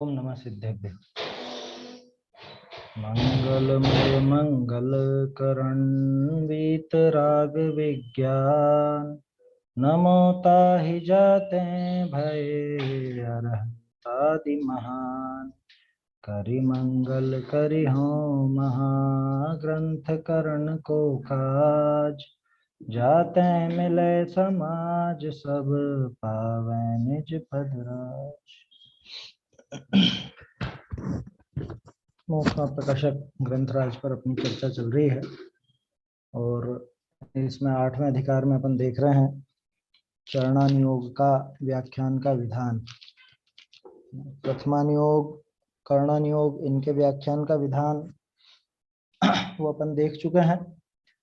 ओम नमः सिद्धेभ्य। मंगलमय मंगल करण वीतराग विज्ञान नमो ताहि जाते भय अरहंतादि महान। करि मंगल करि हो महाग्रंथ करण को काज। जाते मिले समाज सब पावै निज पद राज। मोक्ष प्रकाशक ग्रंथराज पर अपनी चर्चा चल रही है और इसमें 8वें अधिकार में अपन देख रहे हैं चरणानुयोग का व्याख्यान का विधान। प्रथमानुयोग, कर्णानुयोग, इनके व्याख्यान का विधान वो अपन देख चुके हैं।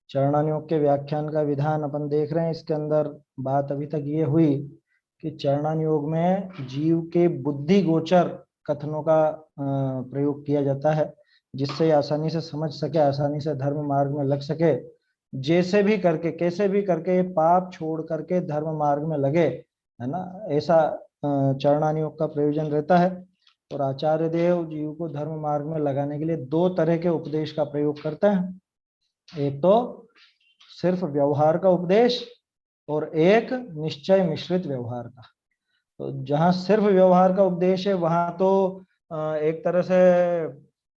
चरणानुयोग के व्याख्यान का विधान अपन देख रहे हैं। इसके अंदर बात अभी तक ये हुई कि चरणानुयोग में जीव के बुद्धि गोचर कथनों का प्रयोग किया जाता है, जिससे आसानी से समझ सके, आसानी से धर्म मार्ग में लग सके। जैसे भी करके, कैसे भी करके पाप छोड़ करके धर्म मार्ग में लगे, है ना, ऐसा चरणानुयोग का प्रयोजन रहता है। और आचार्य देव जीव को धर्म मार्ग में लगाने के लिए 2 तरह के उपदेश का प्रयोग करते हैं। एक तो सिर्फ व्यवहार का उपदेश और एक निश्चय मिश्रित व्यवहार का। तो जहां सिर्फ व्यवहार का उपदेश है वहां तो एक तरह से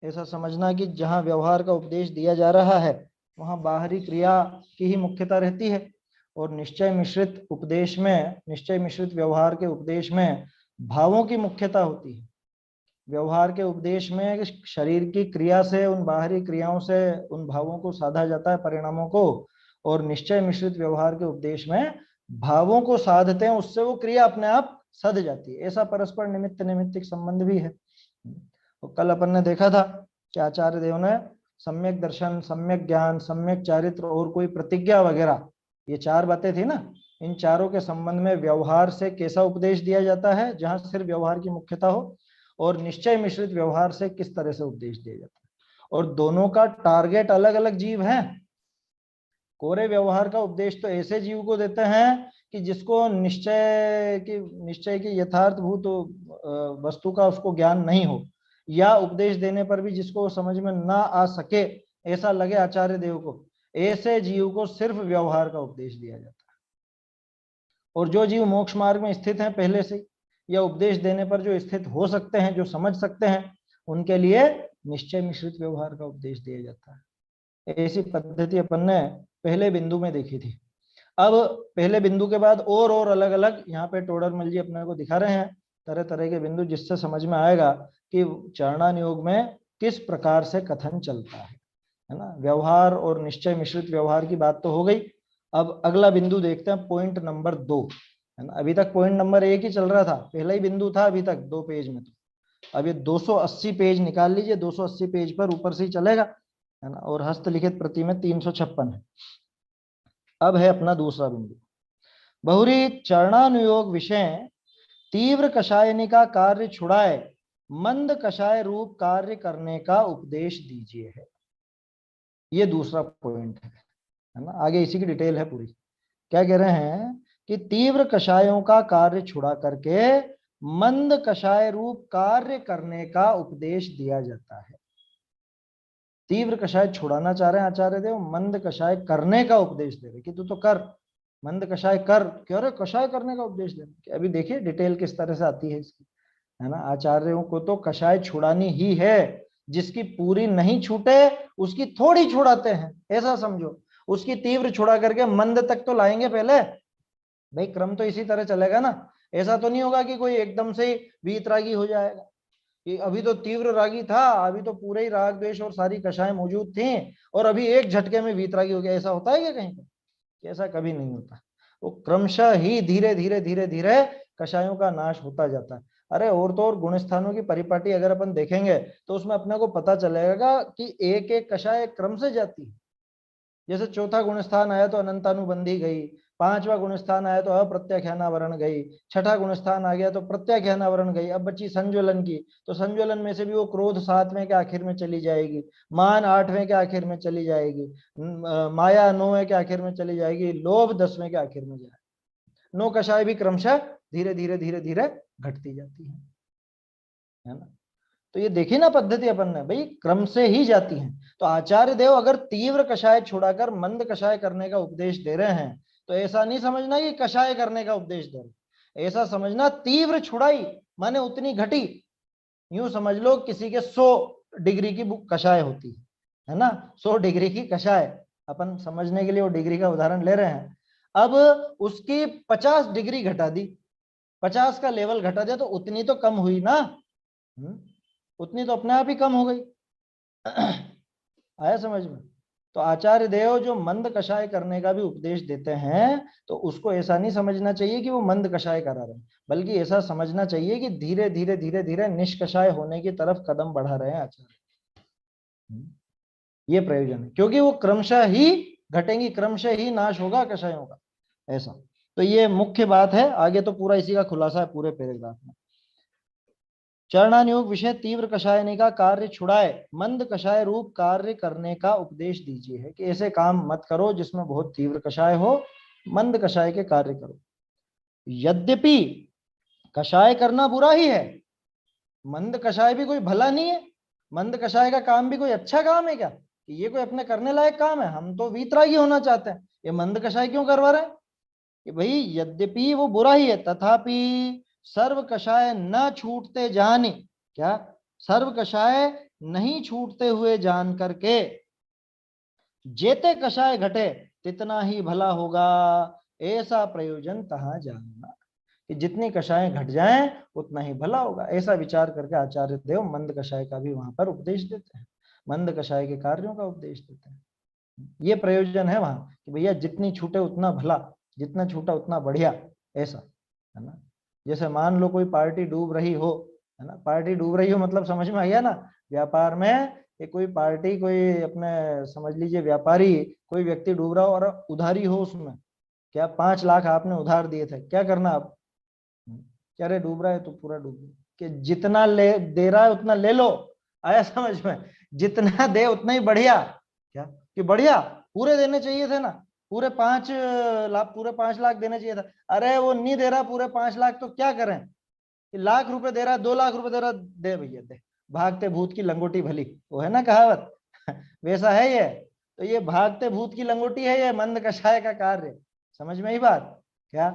ऐसा समझना कि जहां व्यवहार का उपदेश दिया जा रहा है वहां बाहरी क्रिया की ही मुख्यता रहती है। और निश्चय मिश्रित उपदेश में, निश्चय मिश्रित व्यवहार के उपदेश में भावों की मुख्यता होती है। व्यवहार के उपदेश में शरीर की क्रिया से, उन बाहरी क्रियाओं से उन भावों को साधा जाता है, परिणामों को। और निश्चय मिश्रित व्यवहार के उपदेश में भावों को साधते हैं, उससे वो क्रिया अपने आप सध जाती है। ऐसा परस्पर निमित्त नैमित्तिक संबंध भी है। तो कल अपन ने देखा था कि आचार्य देव ने सम्यक दर्शन, सम्यक ज्ञान, सम्यक चारित्र और कोई प्रतिज्ञा वगैरह, ये 4 बातें थी ना। इन चारों के संबंध में व्यवहार से कैसा उपदेश दिया जाता है जहां सिर्फ व्यवहार की मुख्यता हो, और निश्चय मिश्रित व्यवहार से किस तरह से उपदेश दिया जाता है। और दोनों का टारगेट अलग अलग जीव है। कोरे व्यवहार का उपदेश तो ऐसे जीव को देते हैं कि जिसको निश्चय की यथार्थभूत वस्तु का उसको ज्ञान नहीं हो, या उपदेश देने पर भी जिसको समझ में ना आ सके, ऐसा लगे आचार्य देव को, ऐसे जीव को सिर्फ व्यवहार का उपदेश दिया जाता है। और जो जीव मोक्ष मार्ग में स्थित हैं पहले से, या उपदेश देने पर जो स्थित हो सकते हैं, जो समझ सकते हैं, उनके लिए निश्चय मिश्रित व्यवहार का उपदेश दिया जाता है। ऐसी पद्धति अपन ने पहले बिंदु में देखी थी। अब पहले बिंदु के बाद और अलग अलग यहाँ पे टोडरमल जी अपने को दिखा रहे हैं तरह तरह के बिंदु, जिससे समझ में आएगा कि चरणानुयोग में किस प्रकार से कथन चलता है ना। व्यवहार और निश्चय मिश्रित व्यवहार की बात तो हो गई। अब अगला बिंदु देखते हैं, पॉइंट नंबर 2, है ना। अभी तक पॉइंट नंबर 1 ही चल रहा था, पहला ही बिंदु था अभी तक 2 पेज में। तो अब ये 280 पेज निकाल लीजिए, 280 पेज पर ऊपर से ही चलेगा, है ना। और हस्तलिखित प्रति में 356 है। अब है अपना दूसरा बिंदु, बहुरी चरणानुयोग विषय तीव्र कषायनी का कार्य छुड़ाए मंद कषाय रूप कार्य करने का उपदेश दीजिए है। ये दूसरा पॉइंट है ना। आगे इसी की डिटेल है पूरी। क्या कह रहे हैं कि तीव्र कषायों का कार्य छुड़ा करके मंद कषाय रूप कार्य करने का उपदेश दिया जाता है। तीव्र कषाय छुड़ाना चाह रहे हैं आचार्य देव, मंद कषाय करने का उपदेश दे रहे कि तू तो कर, मंद कषाय कर। क्यों रे, कषाय करने का उपदेश दे रहे। अभी देखिए डिटेल किस तरह से आती है इसकी, है ना। आचार्यों को तो कषाय छुड़ानी ही है, जिसकी पूरी नहीं छूटे उसकी थोड़ी छुड़ाते हैं, ऐसा समझो। उसकी तीव्र छुड़ा करके मंद तक तो लाएंगे पहले, भाई क्रम तो इसी तरह चलेगा ना। ऐसा तो नहीं होगा कि कोई एकदम से वीतरागी हो जाएगा कि अभी तो तीव्र रागी था, अभी तो पूरे ही राग द्वेष और सारी कषाएं मौजूद थी, और अभी एक झटके में वीतरागी हो गया। ऐसा होता है क्या कहीं पर? ऐसा कभी नहीं होता। वो क्रमशः ही धीरे धीरे धीरे धीरे कषायों का नाश होता जाता है। अरे और तो और गुण स्थानों की परिपाटी अगर अपन देखेंगे तो उसमें अपने को पता चलेगा कि एक एक कषाय क्रम से जाती है। जैसे चौथा गुण स्थान आया तो अनंतानुबंधी गई, 5वां गुण स्थान आया तो अप्रत्याख्यानावरण गई, 6ठा गुण स्थान आ गया तो प्रत्याख्यानावरण गई। अब बच्ची संज्वलन की, तो संज्वलन में से भी वो क्रोध 7वें के आखिर में चली जाएगी, मान 8वें के आखिर में चली जाएगी, माया 9वें के आखिर में चली जाएगी, लोभ 10वें के आखिर में जाएगी। 9 कषाय भी क्रमशः धीरे धीरे धीरे धीरे घटती जाती है है ना। तो ये देखी ना पद्धति अपन ने, भाई क्रम से ही जाती है। तो आचार्य देव अगर तीव्र कषाय छुड़ाकर मंद कषाय करने का उपदेश दे रहे हैं, तो ऐसा नहीं समझना कि कषाय करने का उपदेश दे रहे, ऐसा समझना तीव्र छुड़ाई माने उतनी घटी। यूं समझ लो किसी के 100 डिग्री की कषाय होती है ना, 100 डिग्री की कषाय, अपन समझने के लिए वो डिग्री का उदाहरण ले रहे हैं। अब उसकी 50 डिग्री घटा दी, 50 का लेवल घटा दिया, तो उतनी तो कम हुई ना, उतनी तो अपने आप ही कम हो गई। आया समझ में। तो आचार्य देव जो मंद कषाय करने का भी उपदेश देते हैं, तो उसको ऐसा नहीं समझना चाहिए कि वो मंद कषाय करा रहे हैं, बल्कि ऐसा समझना चाहिए कि धीरे धीरे धीरे धीरे निष्कषाय होने की तरफ कदम बढ़ा रहे हैं आचार्य। ये प्रयोजन है, क्योंकि वो क्रमशः ही घटेंगी, क्रमशः ही नाश होगा कषायों का, ऐसा। तो ये मुख्य बात है, आगे तो पूरा इसी का खुलासा है पूरे पैराग्राफ में। चरणानुयोग विषय तीव्र कषायनी का कार्य छुड़ाए मंद कषाय रूप कार्य करने का उपदेश दीजिए, है कि ऐसे काम मत करो जिसमें बहुत तीव्र कषाय हो, मंद कषाय के कार्य करो। यद्यपि कषाय करना बुरा ही है, मंद कषाय भी कोई भला नहीं है, मंद कषाय का काम भी कोई अच्छा काम है क्या, कि ये कोई अपने करने लायक काम है, हम तो वीतरागी होना चाहते हैं, ये मंद कषाय क्यों करवा रहे हैं, कि भाई यद्यपि वो बुरा ही है, तथापि सर्व कषाय न छूटते जाने, क्या सर्व कषाय नहीं छूटते हुए जान करके जेते कषाय घटे तितना ही भला होगा, ऐसा प्रयोजन तहां जानना, कि जितनी कषायें घट जाएं उतना ही भला होगा, ऐसा विचार करके आचार्य देव मंद कषाय का भी वहां पर उपदेश देते हैं, मंद कषाय के कार्यों का उपदेश देते हैं। ये प्रयोजन है वहां कि भैया जितनी छूटे उतना भला, जितना छूटा उतना बढ़िया, ऐसा है ना। जैसे मान लो कोई पार्टी डूब रही हो, है ना, पार्टी डूब रही हो मतलब समझ में आ गया ना, व्यापार में ये कोई पार्टी, कोई अपने समझ लीजिए व्यापारी, कोई व्यक्ति डूब रहा हो और उधारी हो उसमें, क्या 5 लाख आपने उधार दिए थे, क्या करना आप, क्या रे डूब रहा है तो पूरा डूब, कि जितना ले दे रहा है उतना ले लो, आया समझ में, जितना दे उतना ही बढ़िया, क्या कि बढ़िया पूरे देने चाहिए थे ना, पूरे 5 लाख देने चाहिए था, अरे वो नहीं दे रहा पूरे 5 लाख, तो क्या करें, कि लाख रुपए दे रहा, 2 लाख रुपए दे रहा, दे भैया दे, भागते भूत की लंगोटी भली, वो है ना कहावत, वैसा है ये। तो ये भागते भूत की लंगोटी है ये मंद कषाय का कार्य, समझ में ही बात, क्या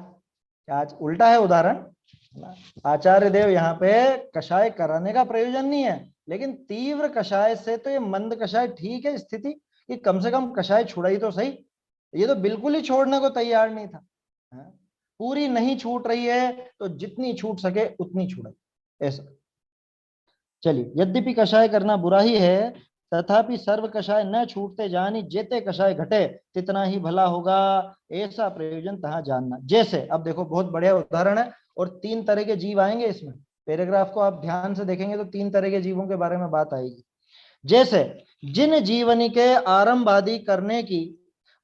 आज उल्टा है उदाहरण। आचार्य देव यहाँ पे कषाय कराने का प्रयोजन नहीं है, लेकिन तीव्र कषाय से तो ये मंद कषाय ठीक है स्थिति, कि कम से कम कषाय छुड़ाई तो सही, ये तो बिल्कुल ही छोड़ने को तैयार नहीं था, पूरी नहीं छूट रही है तो जितनी छूट सके उतनी छुड़ाई, ऐसा। चलिए, यद्यपि कषाय करना बुरा ही है, तथापि सर्व कषाय न छूटते जानी जेते कषाय घटे तितना ही भला होगा, ऐसा प्रयोजन तहां जानना। जैसे अब देखो बहुत बढ़िया उदाहरण है, और 3 तरह के जीव आएंगे इसमें, पैराग्राफ को आप ध्यान से देखेंगे तो 3 तरह के जीवों के बारे में बात आएगी। जैसे जिन जीवनी के आरंभ आदि करने की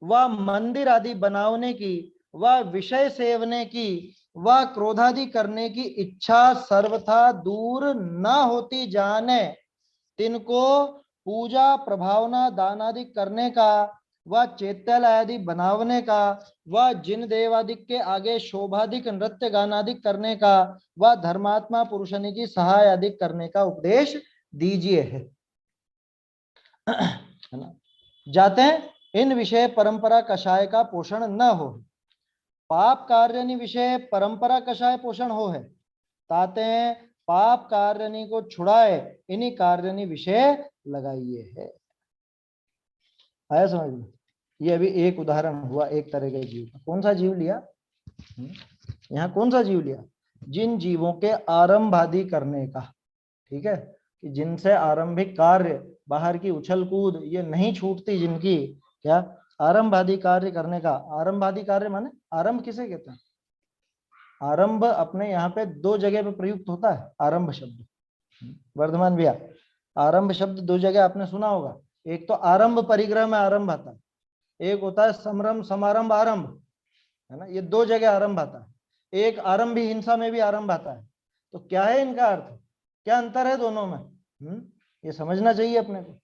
व मंदिर आदि बनाने की व विषय सेवने की व क्रोधादि करने की इच्छा सर्वथा दूर न होती जाने, तिनको पूजा प्रभावना दान आदि करने का व चैत्यालय आदि बनावने का व जिन देवादिक के आगे शोभादिक नृत्य गानादिक करने का व धर्मात्मा पुरुषनी की सहाय आदि करने का उपदेश दीजिए है ना। जाते हैं इन विषय परंपरा कषाय का पोषण न हो, पाप कार्यनि विषय परंपरा कषाय पोषण हो है, ताते हैं पाप कार्यनि को छुड़ाए इन्हीं कार्यनि विषय लगाइए है। आया समझ में। ये अभी एक उदाहरण हुआ एक तरह के जीव का। कौन सा जीव लिया यहाँ, कौन सा जीव लिया, जिन जीवों के आरंभ आदि करने का, ठीक है, कि जिनसे आरंभिक कार्य बाहर की उछल कूद ये नहीं छूटती, जिनकी क्या आरंभ आदि कार्य करने का, आरंभ आदि कार्य माने आरंभ किसे कहते हैं, आरंभ अपने यहाँ पे 2 जगह पे प्रयुक्त होता है आरंभ शब्द, वर्धमान भैया आरंभ शब्द 2 जगह आपने सुना होगा, एक तो आरंभ परिग्रह में आरंभ आता है, एक होता है समरंभ समारंभ आरंभ, है ना, ये 2 जगह आरंभ आता है, एक आरंभी हिंसा में भी आरंभ आता है। तो क्या है इनका अर्थ, क्या अंतर है दोनों में, ये समझना चाहिए अपने को।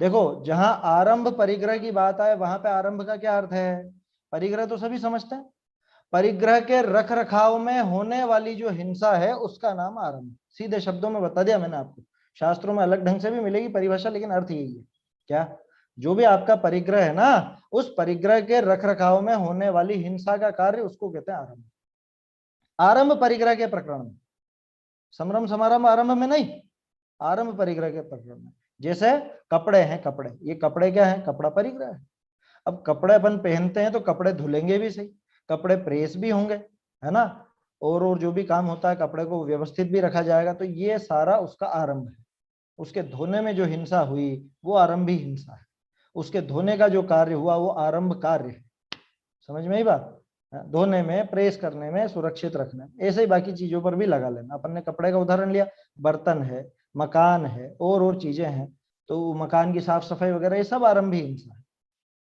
देखो जहां आरंभ परिग्रह की बात आए वहां पे आरंभ का क्या अर्थ है, परिग्रह तो सभी समझते हैं, परिग्रह के रख रखाव में होने वाली जो हिंसा है उसका नाम आरंभ, सीधे शब्दों में बता दिया मैंने आपको। शास्त्रों में अलग ढंग से भी मिलेगी परिभाषा, लेकिन अर्थ यही है। क्या? जो भी आपका परिग्रह है ना, उस परिग्रह के रख रखाव में होने वाली हिंसा का कार्य, उसको कहते हैं आरंभ। आरंभ परिग्रह के प्रकरण में, समरम समारंभ आरंभ में नहीं, आरंभ परिग्रह के प्रकरण में। जैसे कपड़े हैं, कपड़े, ये कपड़े क्या है? कपड़ा परिग्रह है। अब कपड़े अपन पहनते हैं तो कपड़े धुलेंगे भी सही, कपड़े प्रेस भी होंगे, है ना, और जो भी काम होता है कपड़े को व्यवस्थित भी रखा जाएगा, तो ये सारा उसका आरंभ है। उसके धोने में जो हिंसा हुई वो आरंभी हिंसा है, उसके धोने का जो कार्य हुआ वो आरंभ कार्य है। समझ में ही बात? धोने में, प्रेस करने में, सुरक्षित रखने में, ऐसे ही बाकी चीजों पर भी लगा लेना। अपन ने कपड़े का उदाहरण लिया, बर्तन है, मकान है, और चीजें हैं, तो मकान की साफ सफाई वगैरह ये सब आरंभी हिंसा है।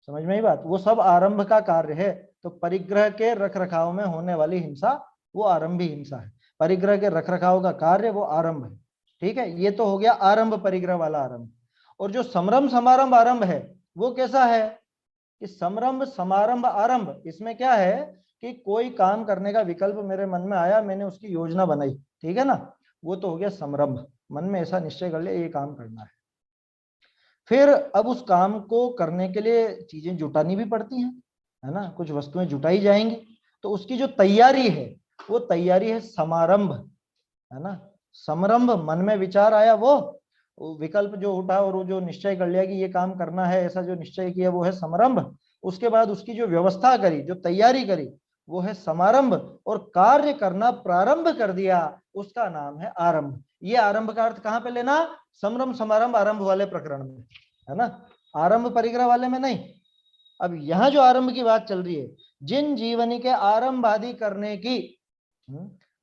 समझ में ही बात? वो सब आरंभ का कार्य है। तो परिग्रह के रख रखाव में होने वाली हिंसा वो आरंभी हिंसा है। परिग्रह के रख रखाव का कार्य वो आरंभ है। ठीक है, ये तो हो गया आरंभ परिग्रह वाला आरंभ। और जो समरंभ समारंभ आरंभ है वो कैसा है कि समरंभ समारंभ आरंभ, इसमें क्या है कि कोई काम करने का विकल्प मेरे मन में आया, मैंने उसकी योजना बनाई, ठीक है ना, वो तो हो गया समरंभ। मन में ऐसा निश्चय कर लिया ये काम करना है। फिर अब उस काम को करने के लिए चीजें जुटानी भी पड़ती हैं, है ना, कुछ वस्तुएं जुटाई जाएंगी, तो उसकी जो तैयारी है वो तैयारी है समारंभ, है ना। समरंभ, मन में विचार आया, वो विकल्प जो उठा और वो जो निश्चय कर लिया कि ये काम करना है, ऐसा जो निश्चय किया वो है समरंभ। उसके बाद उसकी जो व्यवस्था करी, जो तैयारी करी, वो है समारंभ। और कार्य करना प्रारंभ कर दिया, उसका नाम है आरंभ। ये आरंभ का अर्थ कहां पे लेना? समरंभ समारंभ आरंभ वाले प्रकरण में, है ना, आरंभ परिग्रह वाले में नहीं। अब यहां जो आरंभ की बात चल रही है, जिन जीवनी के आरंभ आदि करने की,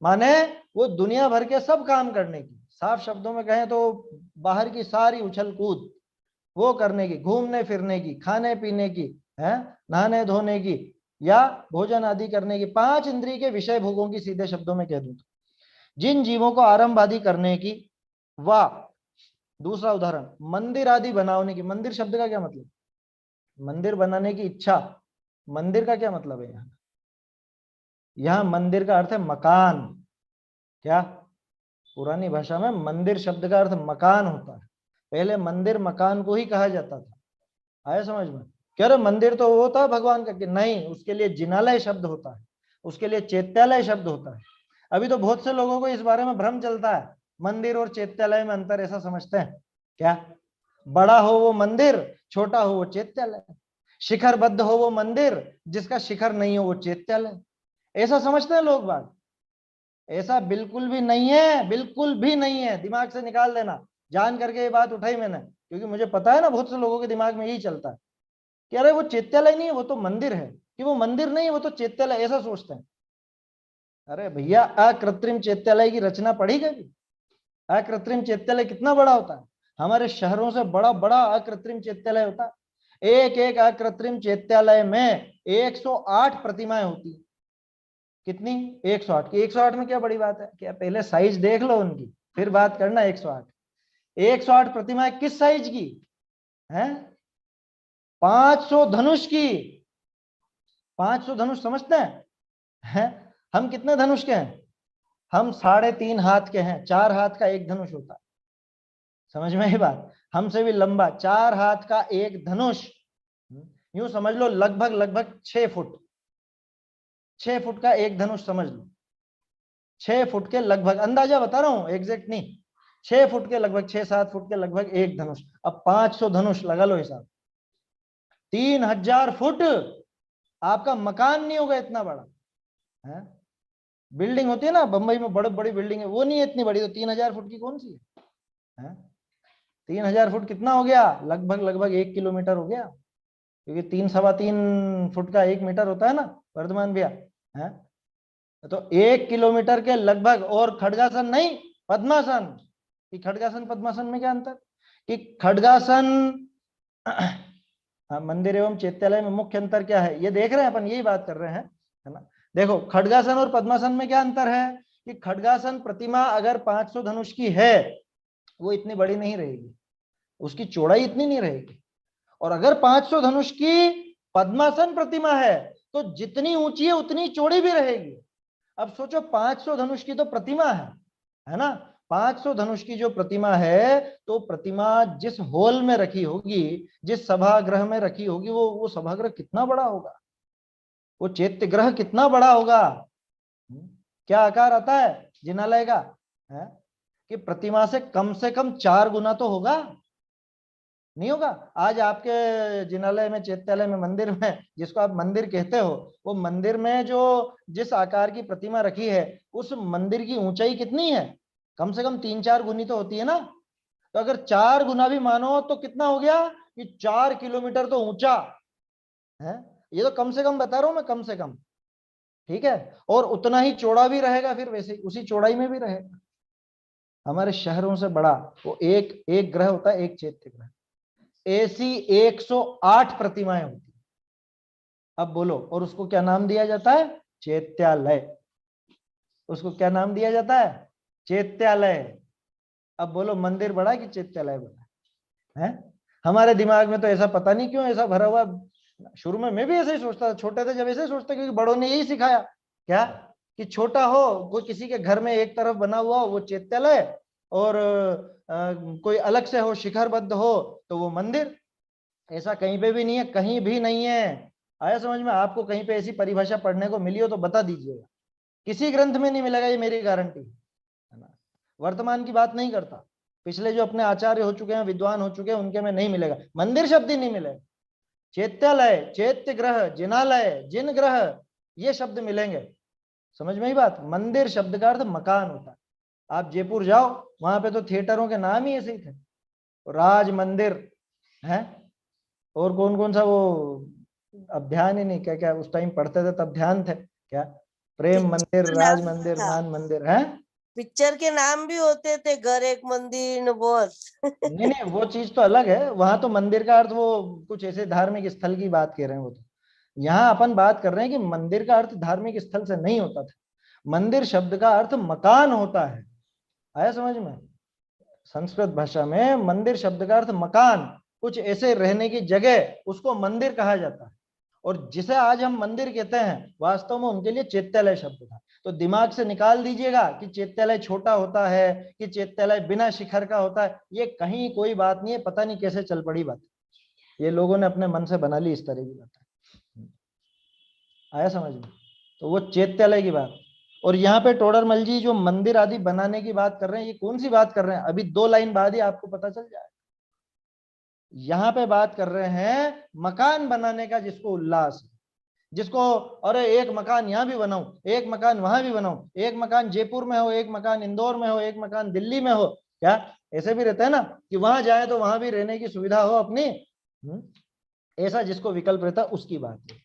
माने वो दुनिया भर के सब काम करने की, साफ शब्दों में कहें तो बाहर की सारी उछल कूद वो करने की, घूमने फिरने की, खाने पीने की, है, नहाने धोने की, या भोजन आदि करने की, 5 इंद्रिय के विषय भोगों की, सीधे शब्दों में कह दूं तो जिन जीवों को आरंभ आदि करने की, वा दूसरा उदाहरण मंदिर आदि बनाने की। मंदिर शब्द का क्या मतलब? मंदिर बनाने की इच्छा। मंदिर का क्या मतलब है? यहां मंदिर का अर्थ है मकान। क्या? पुरानी भाषा में मंदिर शब्द का अर्थ मकान होता है। पहले मंदिर मकान को ही कहा जाता था। आया समझ में? कह रहे मंदिर तो वो होता है भगवान का, कि नहीं, उसके लिए जिनालय शब्द होता है, उसके लिए चैत्यालय शब्द होता है। अभी तो बहुत से लोगों को इस बारे में भ्रम चलता है, मंदिर और चैत्यालय में अंतर ऐसा समझते हैं। क्या? बड़ा हो वो मंदिर, छोटा हो वो चैत्यालय, शिखरबद्ध हो वो मंदिर, जिसका शिखर नहीं हो वो चैत्यालय, ऐसा समझते हैं लोग बात। ऐसा बिल्कुल भी नहीं है, बिल्कुल भी नहीं है, दिमाग से निकाल देना। जान करके ये बात उठाई मैंने, क्योंकि मुझे पता है ना बहुत से लोगों के दिमाग में यही चलता है कि अरे वो चैत्यालय नहीं है, वो तो मंदिर है, कि वो मंदिर नहीं है, वो तो चैत्यालय, ऐसा सोचते हैं। अरे भैया, अकृत्रिम चैत्यालय की रचना पढ़ी कभी? अकृत्रिम चैत्यालय कितना बड़ा होता है? हमारे शहरों से बड़ा बड़ा अकृत्रिम चैत्यालय होता है। एक एक अकृत्रिम चैत्यालय में 108 प्रतिमाएं होती है। कितनी? 108 की। 108 में क्या बड़ी बात है? क्या पहले साइज देख लो उनकी, फिर बात करना। 108 108 प्रतिमाएं किस साइज की है? 500 धनुष की। 500 धनुष समझते हैं? हम कितने धनुष के हैं? हम 3.5 हाथ के हैं। 4 हाथ का एक धनुष होता है। समझ में ही बात? हमसे भी लंबा 4 हाथ का एक धनुष, यूं समझ लो लगभग लगभग 6 फुट। 6 फुट का एक धनुष समझ लो। 6 फुट के लगभग, अंदाजा बता रहा हूं, एग्जैक्ट नहीं। 6 फुट के लगभग, 6-7 फुट के लगभग एक धनुष। अब 500 धनुष लगा लो हिसाब। 3000 फुट। आपका मकान नहीं होगा इतना बड़ा है। बिल्डिंग होती है ना बंबई में, बड़ी बड़ी बिल्डिंग है, वो नहीं है इतनी बड़ी, तो 3000 फुट की कौन सी है? 3000 फुट कितना हो गया? लगभग लगभग 1 किलोमीटर हो गया, क्योंकि 3-3.25 फुट का 1 मीटर होता है ना वर्धमान भैया, है तो 1 किलोमीटर के लगभग। और खड्गासन नहीं, पद्मासन। कि खड्गासन पद्मासन में क्या अंतर? कि खड्गासन मंदिर एवं चैत्यालय में मुख्य अंतर क्या है, ये देख रहे हैं अपन, यही बात कर रहे हैं, है ना। देखो, खड्गासन और पद्मासन में क्या अंतर है कि खड्गासन प्रतिमा अगर 500 धनुष की है, वो इतनी बड़ी नहीं रहेगी, उसकी चौड़ाई इतनी नहीं रहेगी। और अगर 500 धनुष की पद्मासन प्रतिमा है, तो जितनी ऊंची है उतनी चौड़ी भी रहेगी। अब सोचो, 500 धनुष की तो प्रतिमा है ना, 500 धनुष की जो प्रतिमा है, तो प्रतिमा जिस हॉल में रखी होगी, जिस सभागृह में रखी होगी, वो सभागृह कितना बड़ा होगा, वो चैत्य ग्रह कितना बड़ा होगा। क्या आकार आता है जिनालय का, है कि प्रतिमा से कम 4 गुना तो होगा, नहीं होगा। आज आपके जिनालय में, चैत्यालय में, मंदिर में, जिसको आप मंदिर कहते हो, वो मंदिर में जो जिस आकार की प्रतिमा रखी है, उस मंदिर की ऊंचाई कितनी है, कम से कम 3-4 गुनी तो होती है ना। तो अगर 4 गुना भी मानो तो कितना हो गया कि 4 किलोमीटर तो ऊंचा है। ये तो कम से कम बता रहा हूं मैं, कम से कम, ठीक है। और उतना ही चौड़ा भी रहेगा, फिर वैसे उसी चौड़ाई में भी रहेगा। हमारे शहरों से बड़ा वो एक ग्रह होता है, एक चैत्य ग्रह। ऐसी 108 प्रतिमाएं होती। अब बोलो, और उसको क्या नाम दिया जाता है, चैत्यालय। उसको क्या नाम दिया जाता है, चैत्यालय। अब बोलो, मंदिर बड़ा कि चैत्यालय बड़ा है। हमारे दिमाग में तो ऐसा पता नहीं क्यों ऐसा भरा हुआ। शुरू में मैं भी ऐसे ही सोचता था, छोटे थे जब ऐसे ही सोचता, क्योंकि बड़ों ने यही सिखाया क्या, कि छोटा हो, कोई किसी के घर में एक तरफ बना हुआ हो वो चैत्यालय, और कोई अलग से हो, शिखरबद्ध हो, तो वो मंदिर। ऐसा कहीं पे भी नहीं है, कहीं भी नहीं है। आया समझ में? आपको कहीं पे ऐसी परिभाषा पढ़ने को मिली हो तो बता दीजिएगा। किसी ग्रंथ में नहीं मिलेगा, ये मेरी गारंटी है ना। वर्तमान की बात नहीं करता, पिछले जो अपने आचार्य हो चुके हैं, विद्वान हो चुके हैं, उनके में नहीं मिलेगा, मंदिर शब्द ही नहीं मिलेगा। चैत्यालय, चैत्य ग्रह, जिनालय, जिन ग्रह, ये शब्द मिलेंगे। समझ में ही बात? मंदिर शब्द का अर्थ मकान होता है। आप जयपुर जाओ, वहां पे तो थिएटरों के नाम ही ऐसे ही थे, राज मंदिर है, और कौन कौन सा वो, अब ध्यान ही नहीं, क्या क्या उस टाइम पढ़ते थे तब ध्यान थे क्या, प्रेम मंदिर, राज मंदिर, मान मंदिर है। पिक्चर के नाम भी होते थे, घर एक मंदिर, बहुत। नहीं नहीं, वो चीज तो अलग है। वहां तो मंदिर का अर्थ वो कुछ ऐसे धार्मिक स्थल की बात कह रहे हैं वो तो। यहाँ अपन बात कर रहे हैं कि मंदिर का अर्थ धार्मिक स्थल से नहीं होता था। मंदिर शब्द का अर्थ मकान होता है। आया समझ में? संस्कृत भाषा में मंदिर शब्द का अर्थ मकान, कुछ ऐसे रहने की जगह, उसको मंदिर कहा जाता है। और जिसे आज हम मंदिर कहते हैं, वास्तव में उनके लिए चैत्यालय शब्द था। तो दिमाग से निकाल दीजिएगा कि चैत्यालय छोटा होता है, कि चैत्यालय बिना शिखर का होता है। ये कहीं कोई बात नहीं है, पता नहीं कैसे चल पड़ी बात, ये लोगों ने अपने मन से बना ली इस तरह की बात। आया समझ में? तो वो चैत्यालय की बात। और यहाँ पे टोडरमल जी जो मंदिर आदि बनाने की बात कर रहे हैं, ये कौन सी बात कर रहे हैं, अभी 2 लाइन बाद ही आपको पता चल जाए। यहाँ पे बात कर रहे हैं मकान बनाने का, जिसको उल्लास है, जिसको अरे एक मकान यहाँ भी बनाऊं, एक मकान वहां भी बनाऊं, एक मकान जयपुर में हो, एक मकान इंदौर में हो, एक मकान दिल्ली में हो। क्या ऐसे भी रहता है ना कि वहां जाए तो वहां भी रहने की सुविधा हो अपनी। ऐसा जिसको विकल्प रहता है, उसकी बात है।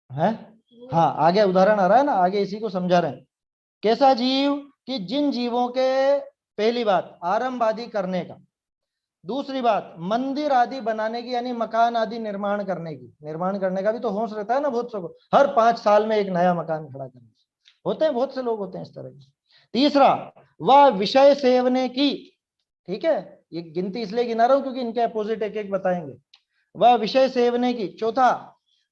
हाँ, आगे उदाहरण आ रहा है ना, आगे इसी को समझा रहे हैं। कैसा जीव, कि जिन जीवों के, पहली बात आरंभ आदि करने का, दूसरी बात मंदिर आदि बनाने की, यानी मकान आदि निर्माण करने की। निर्माण करने का भी तो होश रहता है ना बहुत सबको, हर 5 साल में एक नया मकान खड़ा करने होते हैं, बहुत से लोग होते हैं इस तरह के। तीसरा, वह विषय सेवने की, ठीक है, ये गिनती इसलिए गिना रहा हूं क्योंकि इनके अपोजिट एक एक बताएंगे। वह विषय सेवने की। चौथा,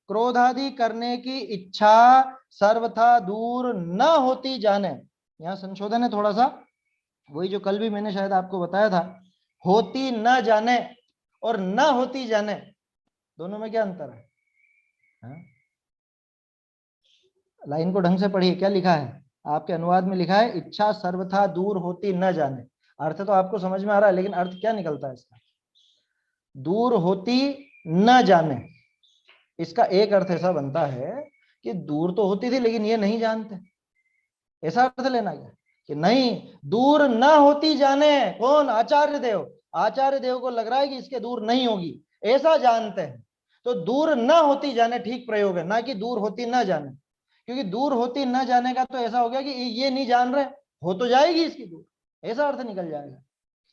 क्रोधादि करने की इच्छा सर्वथा दूर न होती जाने। यहाँ संशोधन है थोड़ा सा, वही जो कल भी मैंने शायद आपको बताया था, होती न जाने और न होती जाने, दोनों में क्या अंतर है? लाइन को ढंग से पढ़िए, क्या लिखा है आपके अनुवाद में? लिखा है इच्छा सर्वथा दूर होती न जाने। अर्थ तो आपको समझ में आ रहा है, लेकिन अर्थ क्या निकलता है इसका? दूर होती न जाने। इसका एक अर्थ ऐसा बनता है कि दूर तो होती थी लेकिन ये नहीं जानते, ऐसा अर्थ लेना क्या, कि नहीं दूर न होती जाने। कौन? आचार्य देव। आचार्य देव को लग रहा है कि इसके दूर नहीं होगी, ऐसा जानते हैं। तो दूर न होती जाने ठीक प्रयोग है, ना कि दूर होती न जाने। क्योंकि दूर होती न जाने का तो ऐसा हो गया कि ये नहीं जान रहे, हो तो जाएगी इसकी दूर, ऐसा अर्थ निकल जाएगा।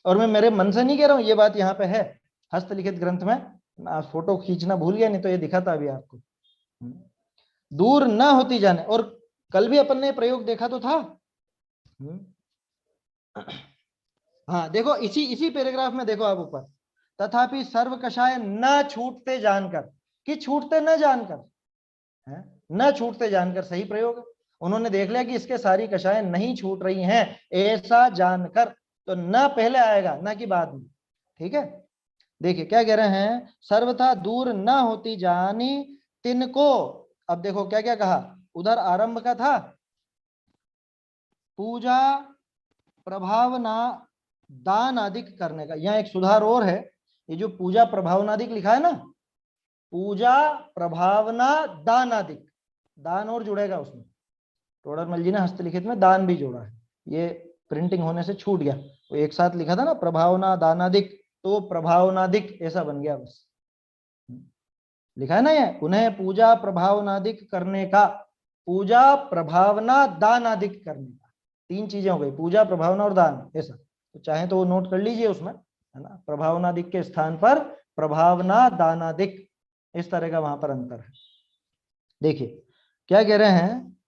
और मैं मेरे मन से नहीं कह रहा हूं, ये बात यहाँ पे है हस्तलिखित ग्रंथ में। फोटो खींचना भूल गया, नहीं तो ये दिखाता अभी आपको। दूर न होती जाने। और कल भी अपन ने प्रयोग देखा तो था। हाँ देखो, इसी इसी पैराग्राफ में देखो आप ऊपर, तथापि सर्व कषाय न छूटते जानकर, कि छूटते न जानकर है, न छूटते जानकर सही प्रयोग है। उन्होंने देख लिया कि इसके सारी कषाएं नहीं छूट रही हैं, ऐसा जानकर तो न पहले आएगा न कि बाद में। ठीक है, देखिए क्या कह रहे हैं, सर्वथा दूर न होती जानी तिनको। अब देखो क्या क्या कहा, उधर आरंभ का था पूजा प्रभावना दान आदिक करने का, यहाँ एक सुधार और है, ये जो पूजा प्रभावनादिक लिखा है ना, पूजा प्रभावना दान आदिक, दान और जुड़ेगा उसमें, टोडरमल जी ने हस्तलिखित में दान भी जोड़ा है, ये प्रिंटिंग होने से छूट गया, वो एक साथ लिखा था ना प्रभावना दानादिक, तो प्रभावनादिक ऐसा बन गया, बस लिखा है ना ये, उन्हें पूजा प्रभावनादिक करने का, पूजा प्रभावना दान आदिक करने का, तीन चीजें हो गई, पूजा प्रभावना और दान, ऐसा। तो चाहे तो वो नोट कर लीजिए उसमें, है ना, प्रभावनादिक के स्थान पर प्रभावना दानादिक, इस तरह का वहां पर अंतर है। देखिए क्या कह रहे हैं,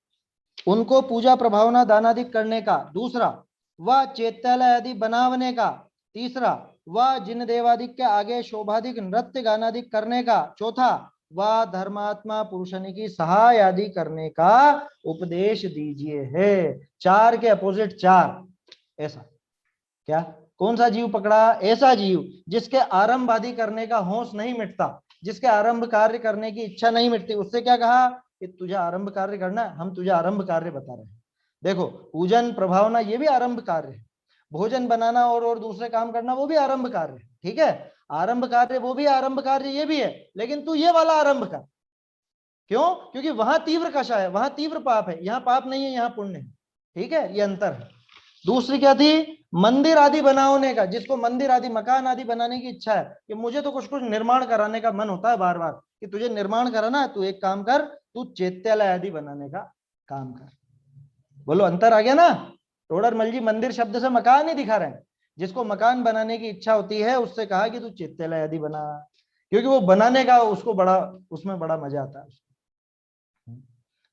उनको पूजा प्रभावना दानादिक करने का, दूसरा वह चैत्यालय आदि बनावने का, तीसरा वह जिन देवादिक के आगे शोभादिक नृत्य गानादिक करने का, चौथा वह धर्मात्मा पुरुषनी की सहाय आदि करने का उपदेश दीजिए है। चार के अपोजिट चार, ऐसा क्या, कौन सा जीव पकड़ा, ऐसा जीव जिसके आरंभ आदि करने का होश नहीं मिटता, जिसके आरंभ कार्य करने की इच्छा नहीं मिटती, उससे क्या कहा कि तुझे आरंभ कार्य करना है, हम तुझे आरंभ कार्य बता रहे हैं। देखो पूजन प्रभावना ये भी आरंभ कार्य है, भोजन बनाना और दूसरे काम करना वो भी आरंभ कार्य है, ठीक है, आरंभ कार्य वो भी, आरंभ कार्य ये भी है, लेकिन तू ये वाला आरंभ कर, क्यों, क्योंकि वहां तीव्र कषा है, वहां तीव्र पाप है, यहाँ पाप नहीं है, यहाँ पुण्य है, ठीक है, ये अंतर है। दूसरी क्या थी, मंदिर आदि बनाने का, जिसको मंदिर आदि मकान आदि बनाने की इच्छा है कि मुझे तो कुछ कुछ निर्माण कराने का मन होता है बार बार, कि तुझे निर्माण कराना है, तू एक काम कर, तू चैत्यालय आदि बनाने का काम कर। बोलो अंतर आ गया ना, टोडरमल जी मंदिर शब्द से मकान ही दिखा रहे हैं, जिसको मकान बनाने की इच्छा होती है उससे कहा कि तू चैत्यालय आदि बना, क्योंकि वो बनाने का उसको बड़ा, उसमें बड़ा मजा आता है।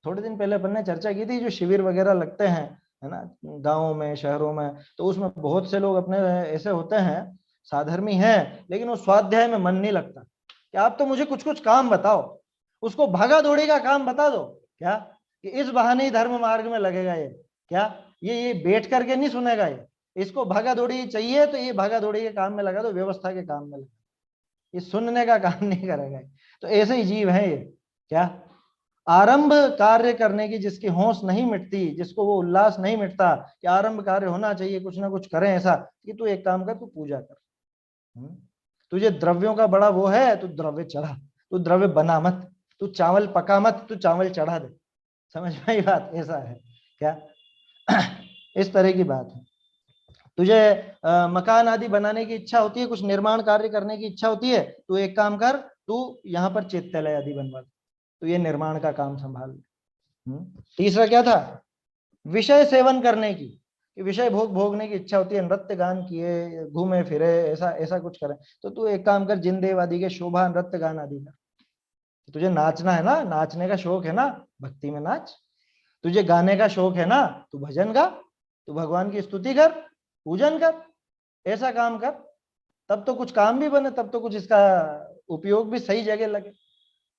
थोड़े दिन पहले अपन ने चर्चा की थी, जो शिविर वगैरह लगते हैं, है ना, गाँवों में शहरों में, तो उसमें बहुत से लोग अपने ऐसे होते हैं, साधर्मी हैं, लेकिन वो स्वाध्याय में मन नहीं लगता, कि आप तो मुझे कुछ कुछ काम बताओ, उसको भागा दौड़ी का काम बता दो, क्या कि इस बहाने ही धर्म मार्ग में लगेगा, ये क्या, ये बैठ करके नहीं सुनेगा, ये इसको भागा दौड़ी चाहिए, तो ये भागा दौड़ी के काम में लगा दो, व्यवस्था के काम में लगा, ये सुनने का काम नहीं करेगा। तो ऐसे ही जीव है ये, क्या आरंभ कार्य करने की जिसकी होश नहीं मिटती, जिसको वो उल्लास नहीं मिटता कि आरंभ कार्य होना चाहिए, कुछ ना कुछ करें, ऐसा कि तू एक काम कर, तू पूजा कर, तुझे द्रव्यों का बड़ा वो है, तू द्रव्य चढ़ा, तू द्रव्य बना मत, तू चावल पका मत, तू चावल चढ़ा दे, समझ में आई बात, ऐसा है क्या इस तरह की बात है। तुझे मकान आदि बनाने की इच्छा होती है, कुछ निर्माण कार्य करने की इच्छा होती है, तू एक काम कर, तू यहाँ पर चैत्यालय आदि बनवा, तो ये निर्माण का काम संभाल। तीसरा क्या था, विषय सेवन करने की, कि विषय भोगने की इच्छा होती है, नृत्य गान किए, घूमे फिरे, ऐसा ऐसा कुछ करे, तो तू एक काम कर, जिन देव आदि के शोभा नृत्य गान आदि कर, तुझे नाचना है ना, नाचने का शौक है ना, भक्ति में नाच, तुझे गाने का शौक है ना, तू भजन गा, तू भगवान की स्तुति कर, पूजन कर, ऐसा काम कर, तब तो कुछ काम भी बने, तब तो कुछ इसका उपयोग भी सही जगह लगे,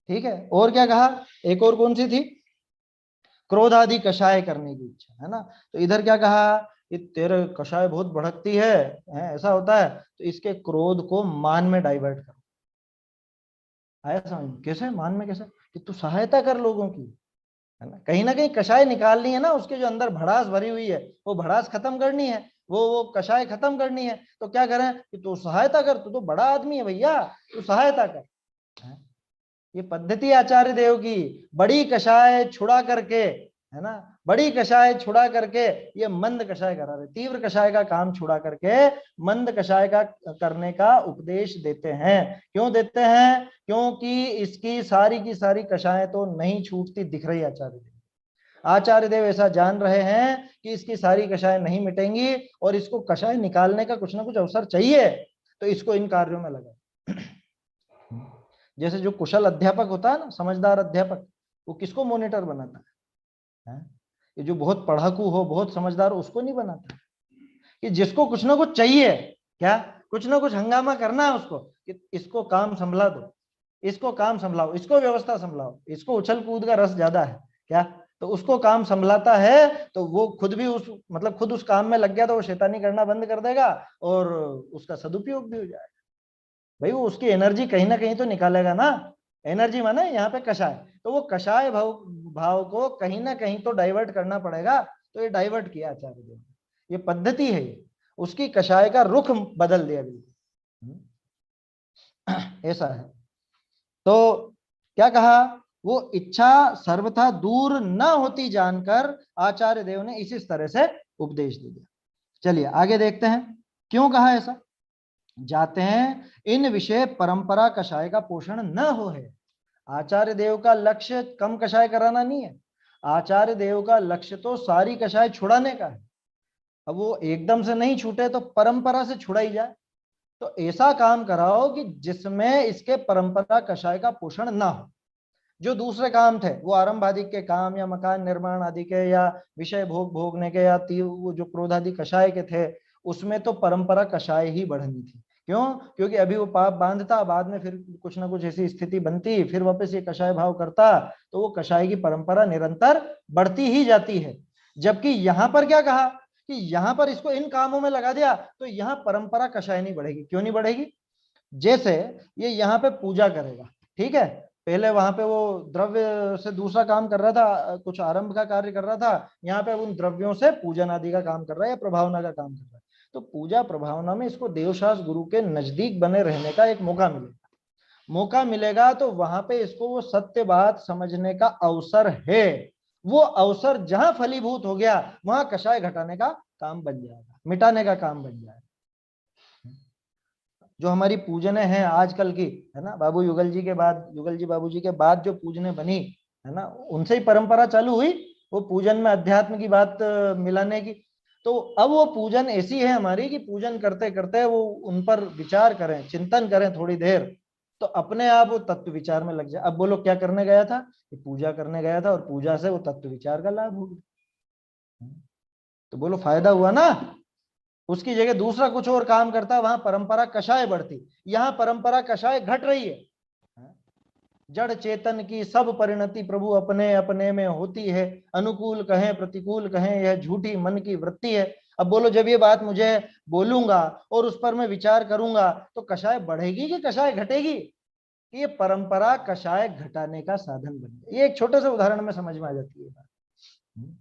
ठीक है। और क्या कहा, एक और कौन सी थी, क्रोध आदि कषाय करने की इच्छा, है ना, तो इधर क्या कहा, ये तेरे कषाय बहुत भड़कती है, ऐसा होता है, तो इसके क्रोध को मान में डाइवर्ट करो, आया समझ, कैसे मान में, कैसे कि तू सहायता कर लोगों की, है ना कहीं कषाय निकालनी है ना, उसके जो अंदर भड़ास भरी हुई है, वो भड़ास खत्म करनी है, वो कषाय खत्म करनी है, तो क्या करें कि तू सहायता कर, तू तो बड़ा आदमी है भैया, तू सहायता कर, ये पद्धति आचार्य देव की, बड़ी कषाय छुड़ा करके, है ना, बड़ी कषाय छुड़ा करके ये मंद कषाय करा रहे, तीव्र कषाय का काम छुड़ा करके मंद कषाय का करने का उपदेश देते हैं। क्यों देते हैं, क्योंकि इसकी सारी की सारी कषाय तो नहीं छूटती दिख रही आचार्य देव, आचार्य देव ऐसा जान रहे हैं कि इसकी सारी कषाय नहीं मिटेंगी, और इसको कषाय निकालने का कुछ ना कुछ अवसर चाहिए, तो इसको इन कार्यों में लगा। जैसे जो कुशल अध्यापक होता है ना, समझदार अध्यापक, वो किसको मॉनिटर बनाता है? ये जो बहुत पढ़ाकू हो, बहुत समझदार, उसको नहीं बनाता, कि जिसको कुछ ना कुछ चाहिए, क्या कुछ ना कुछ हंगामा करना है उसको, कि इसको काम संभला दो, इसको काम संभलाओ, इसको व्यवस्था संभलाओ, इसको उछल कूद का रस ज्यादा है, क्या तो उसको काम संभलाता है तो वो खुद भी उस मतलब खुद उस काम में लग गया तो वो शैतानी करना बंद कर देगा और उसका सदुपयोग भी हो जाएगा। भाई वो उसकी एनर्जी कहीं ना कहीं तो निकालेगा ना। एनर्जी माना यहाँ पे कषाय, तो वो कषाय भाव भाव को कहीं ना कहीं तो डाइवर्ट करना पड़ेगा। तो ये डाइवर्ट किया आचार्य देव ने, ये पद्धति है, ये उसकी कषाय का रुख बदल दिया बिल्कुल। ऐसा है। तो क्या कहा, वो इच्छा सर्वथा दूर न होती जानकर आचार्य देव ने इसी तरह से उपदेश दे दिया। चलिए आगे देखते हैं क्यों कहा ऐसा। जाते हैं, इन विषय परंपरा कषाय का पोषण न हो है। आचार्य देव का लक्ष्य कम कषाय कराना नहीं है, आचार्य देव का लक्ष्य तो सारी कषाय छुड़ाने का है। अब वो एकदम से नहीं छूटे तो परंपरा से छुड़ाई जाए। तो ऐसा काम कराओ कि जिसमें इसके परंपरा कषाय का पोषण ना हो। जो दूसरे काम थे वो आरंभ आदि के काम या मकान निर्माण आदि के या विषय भोग भोगने के या वो जो क्रोध आदि कषाय के थे, उसमें तो परंपरा कषाय ही बढ़नी थी। क्यों? क्योंकि अभी वो पाप बांधता, बाद में फिर कुछ ना कुछ ऐसी स्थिति बनती, फिर वापस ये कषाय भाव करता, तो वो कषाय की परंपरा निरंतर बढ़ती ही जाती है। जबकि यहाँ पर क्या कहा कि यहाँ पर इसको इन कामों में लगा दिया तो यहाँ परंपरा कषाय नहीं बढ़ेगी। क्यों नहीं बढ़ेगी? जैसे ये यहाँ पे पूजा करेगा, ठीक है, पहले वहां पे वो द्रव्य से दूसरा काम कर रहा था, कुछ आरंभ का कार्य कर रहा था, यहाँ पे उन द्रव्यों से पूजन आदि का काम कर रहा है या प्रभावना का काम कर रहा है। तो पूजा प्रभावना में इसको देवशास गुरु के नजदीक बने रहने का एक मौका मिलेगा तो वहां पे इसको वो सत्य बात समझने का अवसर है। वो अवसर जहां फलीभूत हो गया वहां कषाय घटाने का काम बन जाएगा, मिटाने का काम बन जाएगा। जो हमारी पूजने हैं आजकल की, है ना, बाबू युगल जी के बाद, युगल जी बाबू जी के बाद जो पूजने बनी, है ना, उनसे ही परंपरा चालू हुई वो पूजन में अध्यात्म की बात मिलाने की। तो अब वो पूजन ऐसी है हमारी कि पूजन करते करते वो उन पर विचार करें, चिंतन करें थोड़ी देर, तो अपने आप वो तत्व विचार में लग जाए। अब बोलो क्या करने गया था? पूजा करने गया था और पूजा से वो तत्व विचार का लाभ हो गया, तो बोलो फायदा हुआ ना। उसकी जगह दूसरा कुछ और काम करता, वहां परंपरा कषाय बढ़ती, यहाँ परंपरा कषाय घट रही है। जड़ चेतन की सब परिणति प्रभु अपने अपने में होती है, अनुकूल कहें प्रतिकूल कहें यह झूठी मन की वृत्ति है। अब बोलो जब ये बात मुझे बोलूंगा और उस पर मैं विचार करूंगा तो कषाय बढ़ेगी कि कषाय घटेगी? ये परंपरा कषाय घटाने का साधन बन गया। ये एक छोटे से उदाहरण में समझ में आ जाती है बात,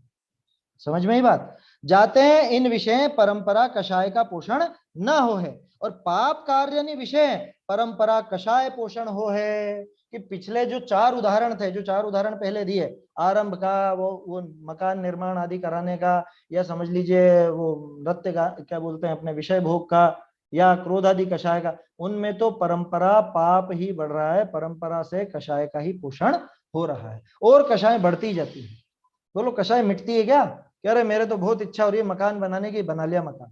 समझ में ही बात। जाते हैं, इन विषय परंपरा कषाय का पोषण न हो है और पाप कार्य विषय परंपरा कषाय पोषण हो है। कि पिछले जो चार उदाहरण थे, जो चार उदाहरण पहले दिए, आरंभ का, वो मकान निर्माण आदि कराने का, या समझ लीजिए वो नृत्य का, क्या बोलते हैं अपने विषय भोग का, या क्रोध आदि कषाय का, उनमें तो परंपरा पाप ही बढ़ रहा है, परंपरा से कषाय का ही पोषण हो रहा है और कषाय बढ़ती जाती है। बोलो कषाय मिटती है क्या? कह रहे मेरे तो बहुत इच्छा हो रही है मकान बनाने की, बना लिया मकान।